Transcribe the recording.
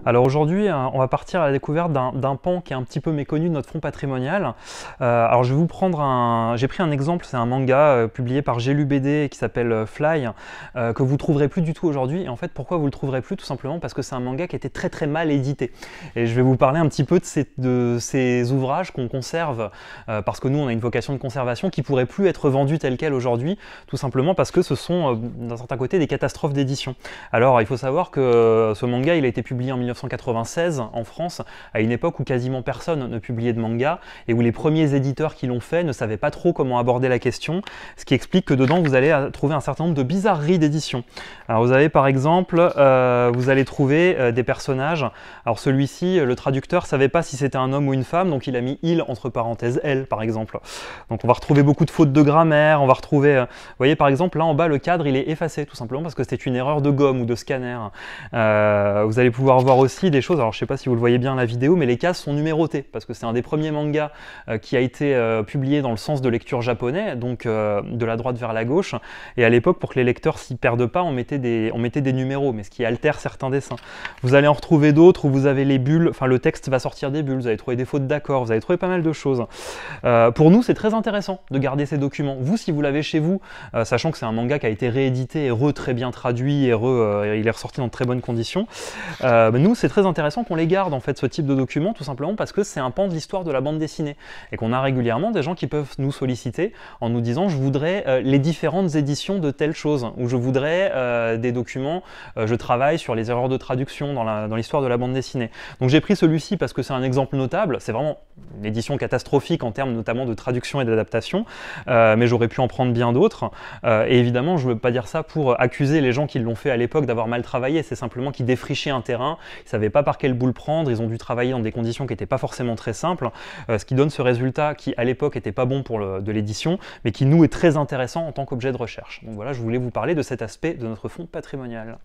Alors aujourd'hui, on va partir à la découverte d'un pan qui est un petit peu méconnu de notre fonds patrimonial. Alors je vais vous prendre j'ai pris un exemple, c'est un manga publié par J'ai lu BD qui s'appelle Fly, que vous trouverez plus du tout aujourd'hui. Et en fait, pourquoi vous le trouverez plus? Tout simplement parce que c'est un manga qui a été très très mal édité. Et je vais vous parler un petit peu de ces ouvrages qu'on conserve, parce que nous on a une vocation de conservation qui pourrait plus être vendue telle quelle aujourd'hui, tout simplement parce que ce sont d'un certain côté des catastrophes d'édition. Alors il faut savoir que ce manga il a été publié en 1996 en France, à une époque où quasiment personne ne publiait de manga et où les premiers éditeurs qui l'ont fait ne savaient pas trop comment aborder la question, ce qui explique que dedans vous allez trouver un certain nombre de bizarreries d'édition. Alors vous avez par exemple, vous allez trouver des personnages, alors celui-ci, le traducteur savait pas si c'était un homme ou une femme, donc il a mis il entre parenthèses elle par exemple. Donc on va retrouver beaucoup de fautes de grammaire, on va retrouver, vous voyez par exemple là en bas le cadre il est effacé tout simplement parce que c'était une erreur de gomme ou de scanner. Vous allez pouvoir voir aussi des choses, alors je sais pas si vous le voyez bien dans la vidéo, mais les cases sont numérotées parce que c'est un des premiers mangas qui a été publié dans le sens de lecture japonais, donc de la droite vers la gauche, et à l'époque pour que les lecteurs s'y perdent pas on mettait des numéros, mais ce qui altère certains dessins. Vous allez en retrouver d'autres où vous avez les bulles, enfin le texte va sortir des bulles, vous allez trouver des fautes d'accord, vous allez trouver pas mal de choses. Pour nous c'est très intéressant de garder ces documents. Vous si vous l'avez chez vous, sachant que c'est un manga qui a été réédité et très bien traduit et il est ressorti dans de très bonnes conditions, nous c'est très intéressant qu'on les garde en fait ce type de documents, tout simplement parce que c'est un pan de l'histoire de la bande dessinée et qu'on a régulièrement des gens qui peuvent nous solliciter en nous disant je voudrais les différentes éditions de telle chose, ou je voudrais des documents, je travaille sur les erreurs de traduction dans l'histoire de la bande dessinée. Donc j'ai pris celui-ci parce que c'est un exemple notable, c'est vraiment une édition catastrophique en termes notamment de traduction et d'adaptation, mais j'aurais pu en prendre bien d'autres, et évidemment je ne veux pas dire ça pour accuser les gens qui l'ont fait à l'époque d'avoir mal travaillé, c'est simplement qu'ils défrichaient un terrain, ils ne savaient pas par quelle boule prendre, ils ont dû travailler dans des conditions qui n'étaient pas forcément très simples, ce qui donne ce résultat qui à l'époque n'était pas bon pour de l'édition, mais qui nous est très intéressant en tant qu'objet de recherche. Donc voilà, je voulais vous parler de cet aspect de notre fonds patrimonial.